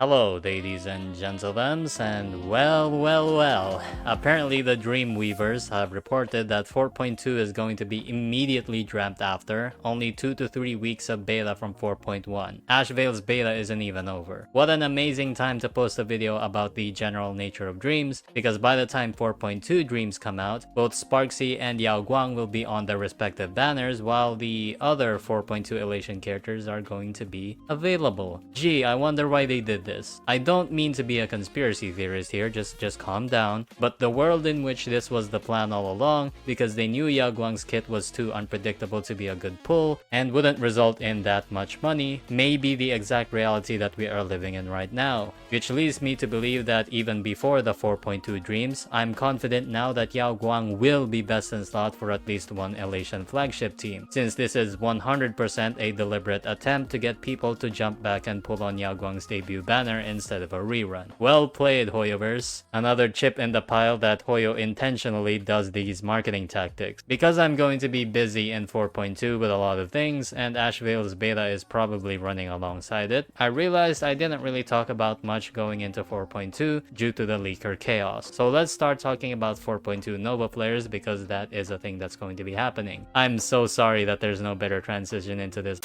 Hello, ladies and gentlemen, and well. Apparently, the Dreamweavers have reported that 4.2 is going to be immediately dreamt after, only 2 to 3 weeks of beta from 4.1. Ashvale's beta isn't even over. What an amazing time to post a video about the general nature of dreams, because by the time 4.2 dreams come out, both Sparksy and Yao Guang will be on their respective banners, while the other 4.2 Elation characters are going to be available. Gee, I wonder why they did this. I don't mean to be a conspiracy theorist here, just calm down, but the world in which this was the plan all along, because they knew Yao Guang's kit was too unpredictable to be a good pull, and wouldn't result in that much money, may be the exact reality that we are living in right now. Which leads me to believe that even before the 4.2 dreams, I'm confident now that Yao Guang will be best in slot for at least one Elation flagship team, since this is 100% a deliberate attempt to get people to jump back and pull on Yao Guang's debut banner instead of a rerun. Well played, Hoyoverse. Another chip in the pile that Hoyo intentionally does these marketing tactics. Because I'm going to be busy in 4.2 with a lot of things, and Ashvale's beta is probably running alongside it, I realized I didn't really talk about much going into 4.2 due to the leaker chaos. So let's start talking about 4.2 Novaflares, because that is a thing that's going to be happening. I'm so sorry that there's no better transition into this.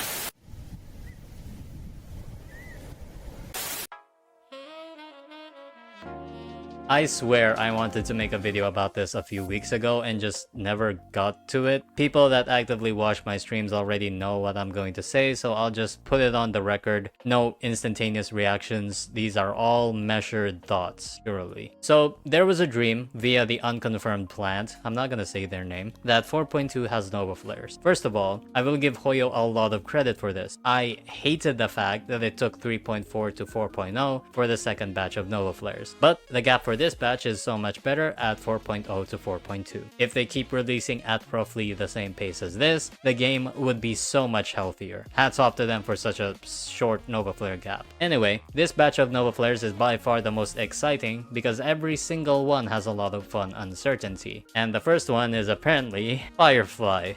I swear I wanted to make a video about this a few weeks ago and just never got to it. People that actively watch my streams already know what I'm going to say, so I'll just put it on the record. No instantaneous reactions. These are all measured thoughts, purely. So there was a dream via the unconfirmed plant, I'm not gonna say their name, that 4.2 has Novaflares. First of all, I will give Hoyo a lot of credit for this. I hated the fact that it took 3.4 to 4.0 for the second batch of Novaflares, but the gap for this batch is so much better at 4.0 to 4.2. If they keep releasing at roughly the same pace as this, the game would be so much healthier. Hats off to them for such a short Novaflare gap. Anyway, this batch of Novaflares is by far the most exciting because every single one has a lot of fun uncertainty. And the first one is apparently Firefly.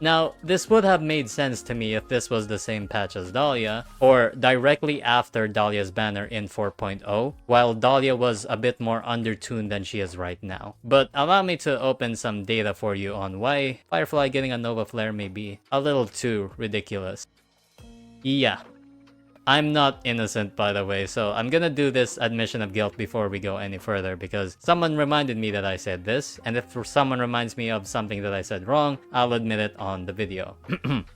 Now, this would have made sense to me if this was the same patch as Dahlia, or directly after Dahlia's banner in 4.0, while Dahlia was a bit more undertuned than she is right now. But allow me to open some data for you on why Firefly getting a Novaflare may be a little too ridiculous. Yeah. I'm not innocent, by the way, so I'm gonna do this admission of guilt before we go any further, because someone reminded me that I said this, and if someone reminds me of something that I said wrong, I'll admit it on the video.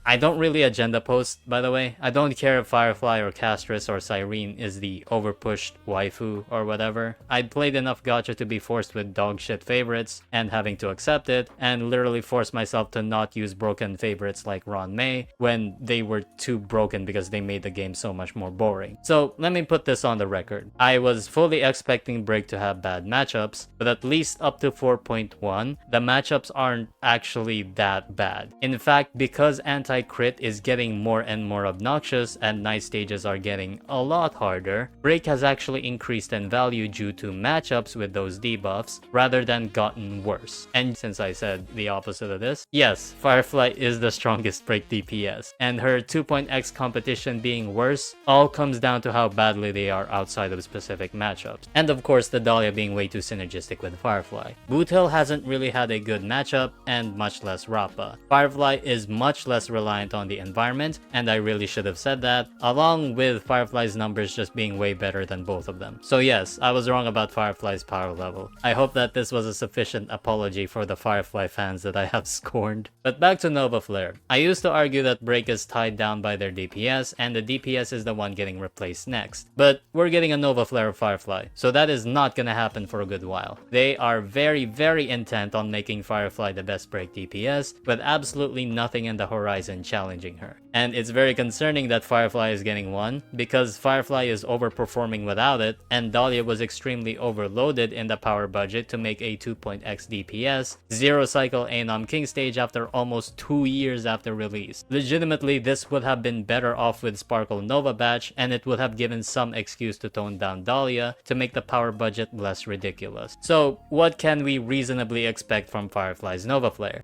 I don't really agenda post, by the way. I don't care if Firefly or Castris or Cyrene is the overpushed waifu or whatever. I'd played enough gacha to be forced with dogshit favorites and having to accept it, and literally force myself to not use broken favorites like Ron May when they were too broken because they made the game so much more boring. So let me put this on the record. I was fully expecting Break to have bad matchups, but at least up to 4.1, the matchups aren't actually that bad. In fact, because anti-crit is getting more and more obnoxious and night stages are getting a lot harder, Break has actually increased in value due to matchups with those debuffs rather than gotten worse. And since I said the opposite of this, yes, Firefly is the strongest Break DPS, and her 2.x competition being worse all comes down to how badly they are outside of specific matchups. And of course, the Dahlia being way too synergistic with Firefly. Boothill hasn't really had a good matchup, and much less Rappa. Firefly is much less reliant on the environment, and I really should have said that, along with Firefly's numbers just being way better than both of them. So yes, I was wrong about Firefly's power level. I hope that this was a sufficient apology for the Firefly fans that I have scorned. But back to Novaflare. I used to argue that Break is tied down by their DPS, and the DPS is the one getting replaced next. But we're getting a Novaflare of Firefly, so that is not gonna happen for a good while. They are very intent on making Firefly the best Break DPS, with absolutely nothing in the horizon challenging her. And it's very concerning that Firefly is getting one, because Firefly is overperforming without it, and Dahlia was extremely overloaded in the power budget to make a 2.x DPS, 0 cycle Anom King stage after almost 2 years after release. Legitimately, this would have been better off with Sparkle Nova batch, and it would have given some excuse to tone down Dahlia to make the power budget less ridiculous. So, what can we reasonably expect from Firefly's Novaflare?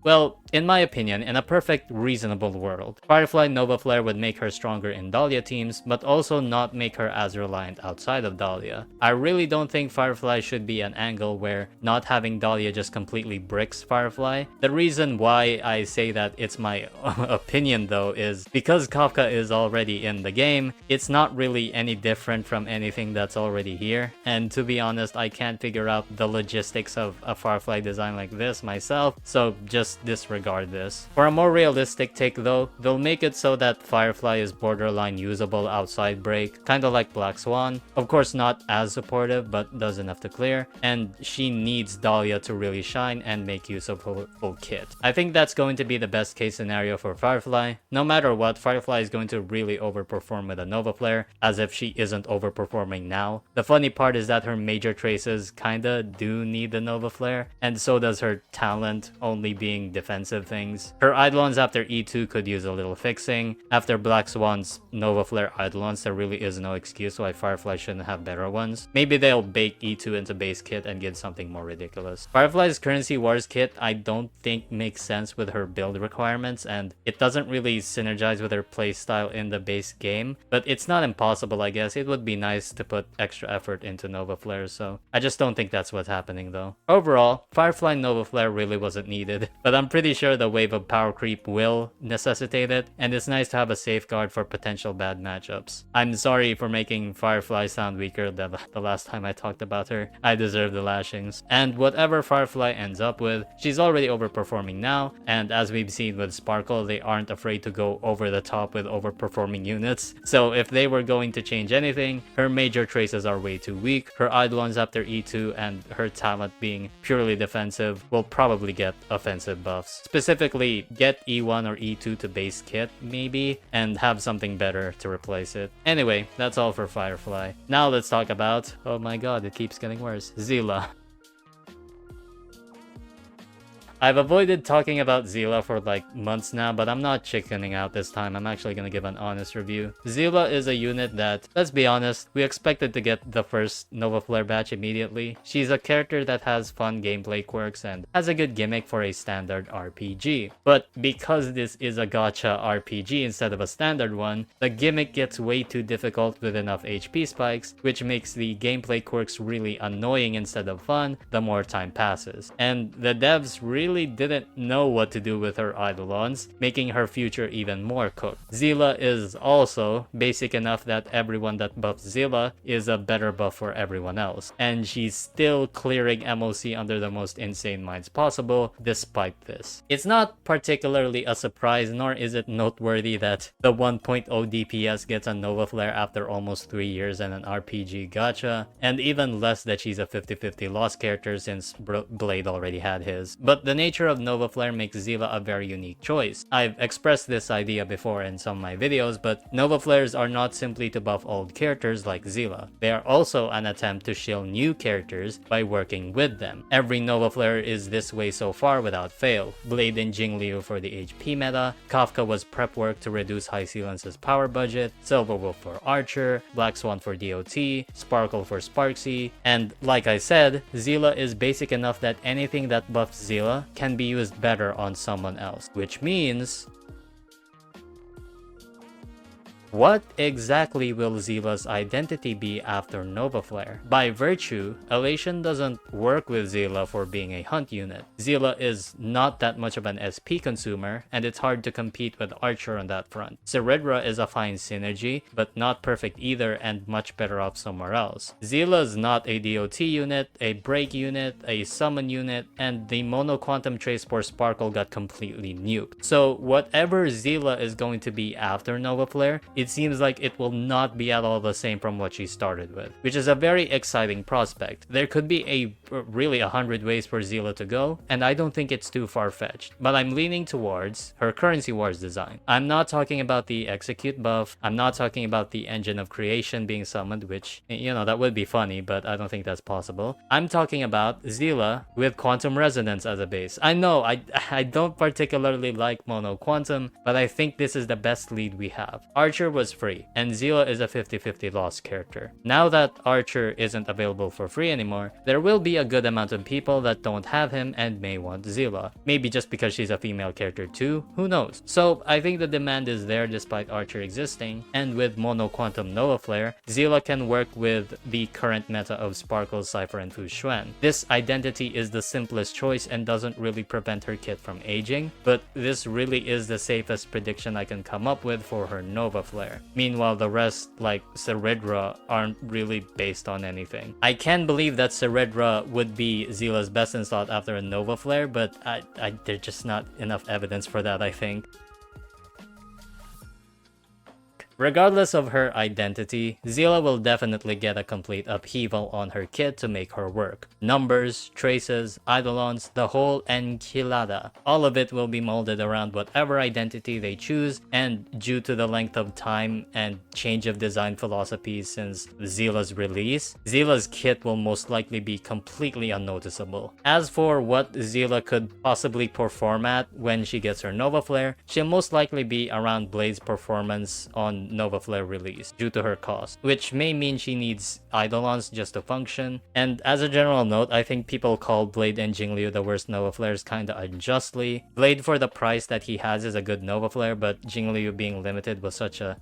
Well, In my opinion, in a perfect, reasonable world, Firefly Novaflare would make her stronger in Dahlia teams, but also not make her as reliant outside of Dahlia. I really don't think Firefly should be an angle where not having Dahlia just completely bricks Firefly. The reason why I say that it's my opinion though is because Kafka is already in the game, it's not really any different from anything that's already here, and to be honest, I can't figure out the logistics of a Firefly design like this myself, so just disregard this. For a more realistic take though, they'll make it so that Firefly is borderline usable outside break, kinda like Black Swan. Of course not as supportive, but does enough to clear, and she needs Dahlia to really shine and make use of her full kit. I think that's going to be the best case scenario for Firefly. No matter what, Firefly is going to really overperform with a Novaflare, as if she isn't overperforming now. The funny part is that her major traces kinda do need the Novaflare, and so does her talent only being defensive things. Her Eidolons after E2 could use a little fixing. After Black Swan's Novaflare Eidolons, there really is no excuse why Firefly shouldn't have better ones. Maybe they'll bake E2 into base kit and get something more ridiculous. Firefly's Currency Wars kit I don't think makes sense with her build requirements, and it doesn't really synergize with her playstyle in the base game, but it's not impossible. I guess it would be nice to put extra effort into Novaflare, so I just don't think that's what's happening though. Overall, Firefly Novaflare really wasn't needed, but I'm pretty sure the wave of power creep will necessitate it, and it's nice to have a safeguard for potential bad matchups. I'm sorry for making Firefly sound weaker than the last time I talked about her. I deserve the lashings. And whatever Firefly ends up with, she's already overperforming now, and as we've seen with Sparkle, they aren't afraid to go over the top with overperforming units. So if they were going to change anything, her major traces are way too weak. Her Eidolons after E2 and her talent being purely defensive will probably get offensive buffs. Specifically, get E1 or E2 to base kit, maybe, and have something better to replace it. Anyway, that's all for Firefly. Now let's talk about, oh my god, it keeps getting worse, Seele. I've avoided talking about Seele for like months now, but I'm not chickening out this time. I'm actually gonna give an honest review. Seele is a unit that, let's be honest, we expected to get the first Novaflare batch immediately. She's a character that has fun gameplay quirks and has a good gimmick for a standard RPG. But because this is a gacha RPG instead of a standard one, the gimmick gets way too difficult with enough HP spikes, which makes the gameplay quirks really annoying instead of fun the more time passes. And the devs really didn't know what to do with her Eidolons, making her future even more cooked. Seele is also basic enough that everyone that buffs Seele is a better buff for everyone else, and she's still clearing MOC under the most insane minds possible despite this. It's not particularly a surprise, nor is it noteworthy that the 1.0 DPS gets a Novaflare after almost 3 years and an RPG gacha, and even less that she's a 50-50 lost character since Blade already had his. But the nature of Novaflare makes Seele a very unique choice. I've expressed this idea before in some of my videos, but Novaflares are not simply to buff old characters like Seele. They are also an attempt to shield new characters by working with them. Every Novaflare is this way so far without fail. Blade and Jingliu for the HP meta, Kafka was prep work to reduce High Sealance's power budget, Silverwolf for Archer, Black Swan for DOT, Sparkle for Sparksy, and like I said, Seele is basic enough that anything that buffs Seele can be used better on someone else, which means what exactly will Seele's identity be after Novaflare? By virtue, Elation doesn't work with Seele for being a hunt unit. Seele is not that much of an SP consumer, and it's hard to compete with Archer on that front. Ceredra is a fine synergy, but not perfect either and much better off somewhere else. Seele is not a DOT unit, a break unit, a summon unit, and the mono quantum trace for Sparkle got completely nuked. So whatever Seele is going to be after Novaflare, it seems like it will not be at all the same from what she started with, which is a very exciting prospect. There could be really 100 ways for Seele to go, and I don't think it's too far-fetched, but I'm leaning towards her Currency Wars design. I'm not talking about the execute buff, I'm not talking about the engine of creation being summoned, which, you know, that would be funny, but I don't think that's possible. I'm talking about Seele with quantum resonance as a base. I know, I don't particularly like mono quantum, but I think this is the best lead we have. Archer Archer was free, and Seele is a 50-50 lost character. Now that Archer isn't available for free anymore, there will be a good amount of people that don't have him and may want Seele. Maybe just because she's a female character too, who knows? So I think the demand is there despite Archer existing, and with Mono Quantum Novaflare, Seele can work with the current meta of Sparkle, Cypher, and Fu Xuan. This identity is the simplest choice and doesn't really prevent her kit from aging, but this really is the safest prediction I can come up with for her Novaflare. Meanwhile, the rest, like Seredra, aren't really based on anything. I can believe that Seredra would be Seele's best in slot after a Novaflare, but there's just not enough evidence for that, I think. Regardless of her identity, Seele will definitely get a complete upheaval on her kit to make her work. Numbers, traces, eidolons, the whole enchilada. All of it will be molded around whatever identity they choose, and due to the length of time and change of design philosophies since Seele's release, Seele's kit will most likely be completely unnoticeable. As for what Seele could possibly perform at when she gets her Novaflare, she'll most likely be around Blade's performance on Novaflare release due to her cost, which may mean she needs eidolons just to function. And as a general note, I think people call Blade and Jingliu the worst Novaflares kinda unjustly. Blade for the price that he has is a good Novaflare, but Jingliu being limited was such a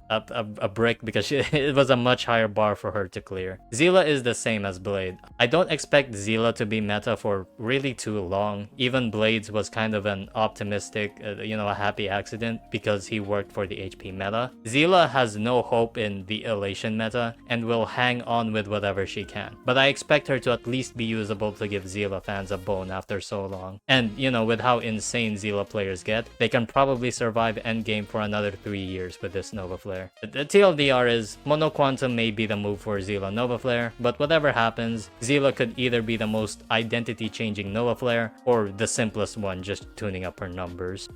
brick because it was a much higher bar for her to clear. Seele is the same as Blade. I don't expect Seele to be meta for really too long. Even Blade's was kind of an optimistic, a happy accident because he worked for the HP meta. Seele has no hope in the elation meta and will hang on with whatever she can. But I expect her to at least be usable to give Seele fans a bone after so long. And with how insane Seele players get, they can probably survive endgame for another 3 years with this Novaflare. The TLDR is, Mono Quantum may be the move for Seele Novaflare, but whatever happens, Seele could either be the most identity-changing Novaflare or the simplest one, just tuning up her numbers.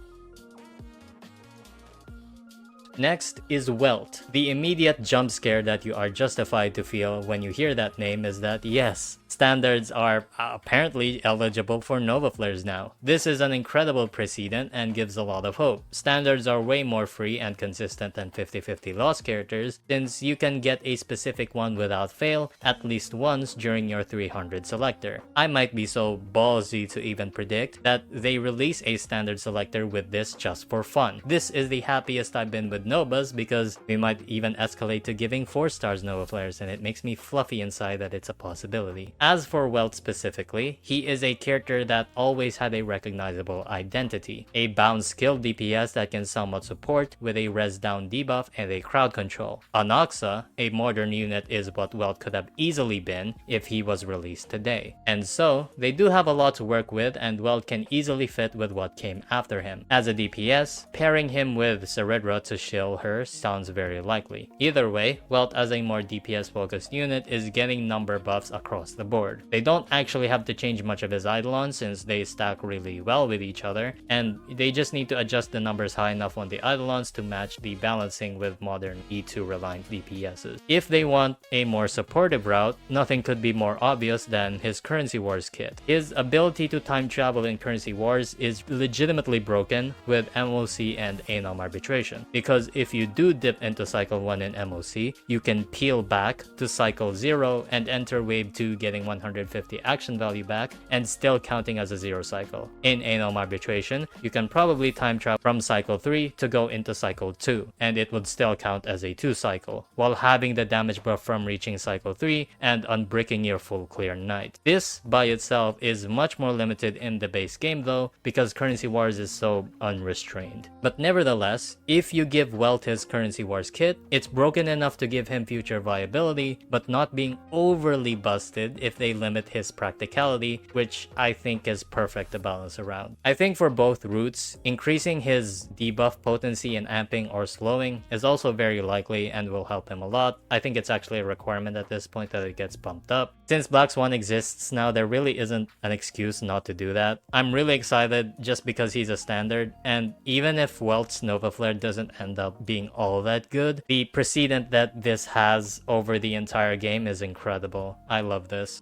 Next is Welt. The immediate jump scare that you are justified to feel when you hear that name is that yes, standards are apparently eligible for Novaflares now. This is an incredible precedent and gives a lot of hope. Standards are way more free and consistent than 50-50 lost characters, since you can get a specific one without fail at least once during your 300 selector. I might be so ballsy to even predict that they release a standard selector with this just for fun. This is the happiest I've been with Novas because we might even escalate to giving 4 stars Novaflares, and it makes me fluffy inside that it's a possibility. As for Welt specifically, he is a character that always had a recognizable identity. A bound skill DPS that can somewhat support with a res down debuff and a crowd control. Anoxa, a modern unit, is what Welt could have easily been if he was released today. And so, they do have a lot to work with, and Welt can easily fit with what came after him. As a DPS, pairing him with Seredra to shill her sounds very likely. Either way, Welt as a more DPS focused unit is getting number buffs across the board. They don't actually have to change much of his eidolons since they stack really well with each other, and they just need to adjust the numbers high enough on the eidolons to match the balancing with modern E2 reliant DPSs. If they want a more supportive route, nothing could be more obvious than his Currency Wars kit. His ability to time travel in Currency Wars is legitimately broken with MOC and Anom Arbitration, because if you do dip into Cycle 1 in MOC, you can peel back to Cycle 0 and enter Wave 2 getting 150 action value back and still counting as a 0 cycle. In Anom Arbitration, you can probably time travel from Cycle 3 to go into Cycle 2, and it would still count as a 2 cycle, while having the damage buff from reaching Cycle 3 and unbricking your full clear knight. This by itself is much more limited in the base game though, because Currency Wars is so unrestrained. But nevertheless, if you give Welt his Currency Wars kit, it's broken enough to give him future viability, but not being overly busted if they limit his practicality, which I think is perfect to balance around. I think for both routes, increasing his debuff potency and amping or slowing is also very likely and will help him a lot. I think it's actually a requirement at this point that it gets bumped up. Since Black Swan exists now, there really isn't an excuse not to do that. I'm really excited just because he's a standard, and even if Welt's Novaflare doesn't end up being all that good, the precedent that this has over the entire game is incredible. I love this.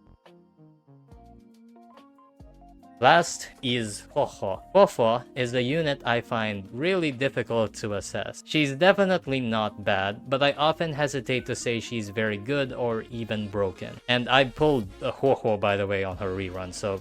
Last is Huohuo. Huohuo is a unit I find really difficult to assess. She's definitely not bad, but I often hesitate to say she's very good or even broken. And I pulled a Huohuo, by the way, on her rerun, so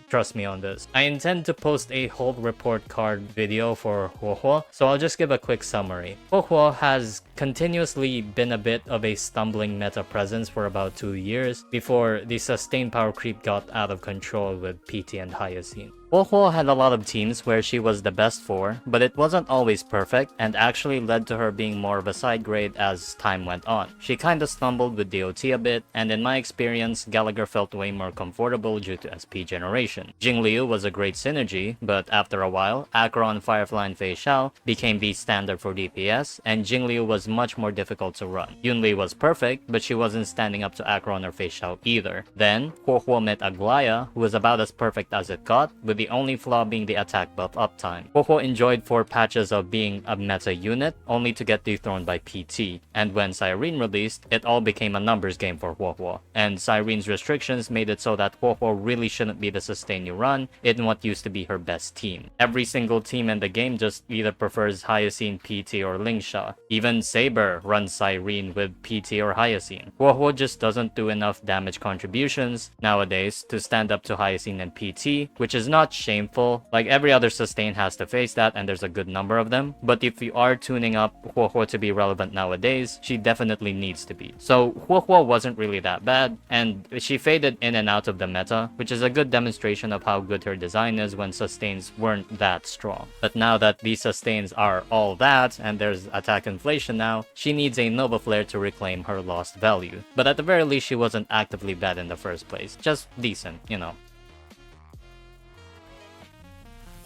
trust me on this. I intend to post a whole report card video for Huohuo, so I'll just give a quick summary. Huohuo has continuously been a bit of a stumbling meta presence for about 2 years before the sustained power creep got out of control with PT and Hyacinth. Huohuo had a lot of teams where she was the best for, but it wasn't always perfect and actually led to her being more of a side grade as time went on. She kinda stumbled with DOT a bit, and in my experience, Gallagher felt way more comfortable due to SP generation. Jingliu was a great synergy, but after a while, Acheron, Firefly, and Fei Xiao became the standard for DPS, and Jingliu was much more difficult to run. Yunli was perfect, but she wasn't standing up to Acheron or Fei Xiao either. Then, Huohuo met Aglaya, who was about as perfect as it got, with the only flaw being the attack buff uptime. Huohuo enjoyed 4 patches of being a meta unit, only to get dethroned by PT, and when Cyrene released, it all became a numbers game for Huohuo, and Cyrene's restrictions made it so that Huohuo really shouldn't be the sustain you run in what used to be her best team. Every single team in the game just either prefers Hyacinth, PT, or Lingsha. Even Saber runs Cyrene with PT or Hyacinth. Huohuo just doesn't do enough damage contributions nowadays to stand up to Hyacinth and PT, which is not shameful. Like, every other sustain has to face that, and there's a good number of them. But if you are tuning up Huohuo to be relevant nowadays, she definitely needs to be. So Huohuo wasn't really that bad, and she faded in and out of the meta, which is a good demonstration of how good her design is when sustains weren't that strong. But now that these sustains are all that, and there's attack inflation now, she needs a Novaflare to reclaim her lost value. But at the very least, she wasn't actively bad in the first place. Just decent, you know.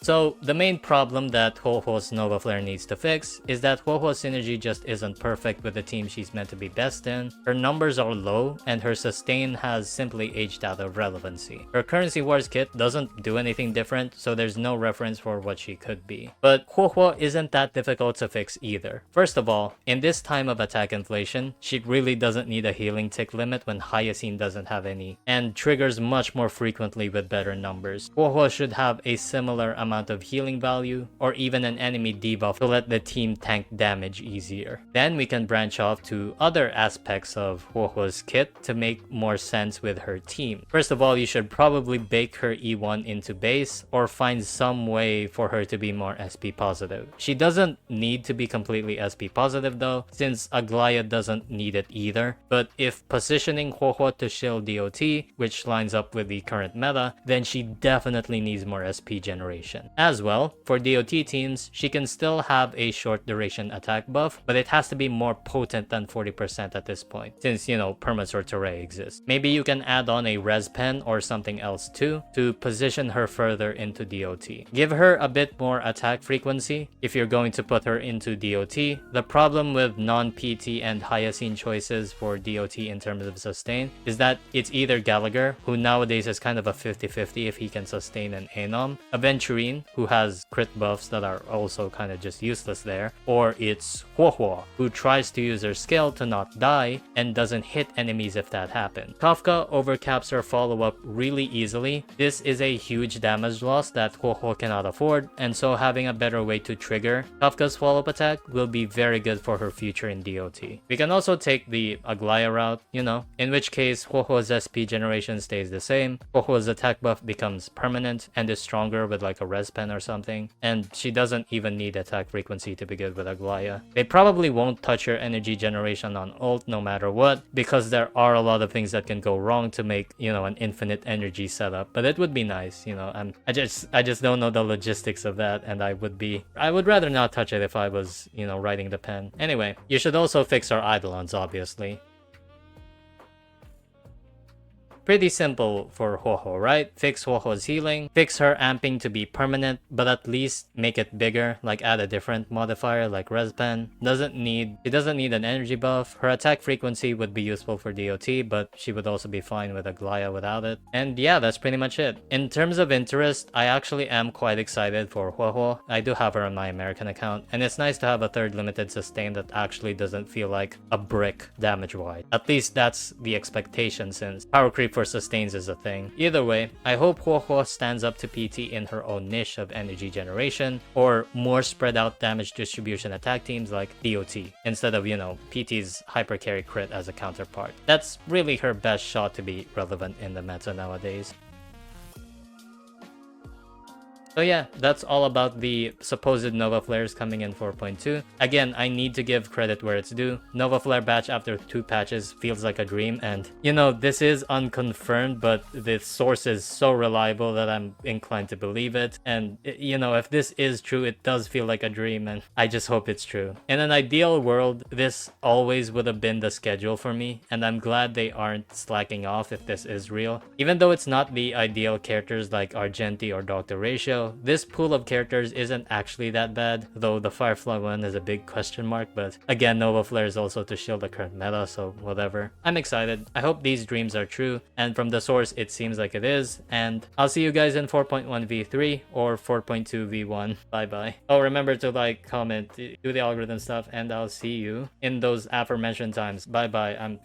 So, the main problem that Huohuo's Novaflare needs to fix is that Huohuo's synergy just isn't perfect with the team she's meant to be best in. Her numbers are low, and her sustain has simply aged out of relevancy. Her Currency Wars kit doesn't do anything different, so there's no reference for what she could be. But Huohuo isn't that difficult to fix either. First of all, in this time of attack inflation, she really doesn't need a healing tick limit when Hyacinth doesn't have any, and triggers much more frequently with better numbers. Huohuo should have a similar amount of healing value, or even an enemy debuff to let the team tank damage easier. Then we can branch off to other aspects of Huohuo's kit to make more sense with her team. First of all, you should probably bake her E1 into base, or find some way for her to be more SP positive. She doesn't need to be completely SP positive though, since Aglaya doesn't need it either, but if positioning Huohuo to shield DOT, which lines up with the current meta, then she definitely needs more SP generation. As well, for DOT teams, she can still have a short duration attack buff, but it has to be more potent than 40% at this point, since, you know, permas or Teray exists. Maybe you can add on a res pen or something else too, to position her further into DOT. Give her a bit more attack frequency if you're going to put her into DOT. The problem with non-PT and Hyacinth choices for DOT in terms of sustain is that it's either Gallagher, who nowadays is kind of a 50-50 if he can sustain an Anom, Aventurine, who has crit buffs that are also kind of just useless there, or it's Huohuo, who tries to use her skill to not die and doesn't hit enemies if that happens. Kafka overcaps her follow-up really easily. This is a huge damage loss that Huohuo cannot afford, and so having a better way to trigger Kafka's follow-up attack will be very good for her future in DOT. We can also take the Aglaya route, you know, in which case Huohuo's SP generation stays the same, Huohuo's attack buff becomes permanent and is stronger with like a res pen or something, and she doesn't even need attack frequency to be good with Aglaya. They probably won't touch her energy generation on ult no matter what, because there are a lot of things that can go wrong to make, you know, an infinite energy setup, but it would be nice, you know. I just don't know the logistics of that, and I would rather not touch it if I was, you know, writing the pen. Anyway, you should also fix our Eidolons, obviously. Pretty simple for Huohuo, right? Fix Huohuo's healing, fix her amping to be permanent, but at least make it bigger, like add a different modifier like Respen. She doesn't need an energy buff. Her attack frequency would be useful for DOT, but she would also be fine with Aglaya without it. And yeah, that's pretty much it. In terms of interest, I actually am quite excited for Huohuo. I do have her on my American account, and it's nice to have a third limited sustain that actually doesn't feel like a brick damage-wise. At least that's the expectation, since power creep for for sustains is a thing. Either way, I hope Huohuo stands up to PT in her own niche of energy generation, or more spread out damage distribution attack teams like DOT, instead of, PT's hyper carry crit as a counterpart. That's really her best shot to be relevant in the meta nowadays. So yeah, that's all about the supposed Novaflares coming in 4.2. Again, I need to give credit where it's due. Novaflare batch after 2 patches feels like a dream, and this is unconfirmed, but the source is so reliable that I'm inclined to believe it. And if this is true, it does feel like a dream, and I just hope it's true. In an ideal world, this always would have been the schedule for me, and I'm glad they aren't slacking off if this is real. Even though it's not the ideal characters like Argenti or Dr. Ratio, this pool of characters isn't actually that bad, though the Firefly one is a big question mark, but again, Novaflare is also to shield the current meta, so whatever. I'm excited. I hope these dreams are true, and from the source it seems like it is, and I'll see you guys in 4.1 v3 or 4.2 v1. Bye bye. Oh, remember to like, comment, do the algorithm stuff, and I'll see you in those aforementioned times. Bye bye. I'm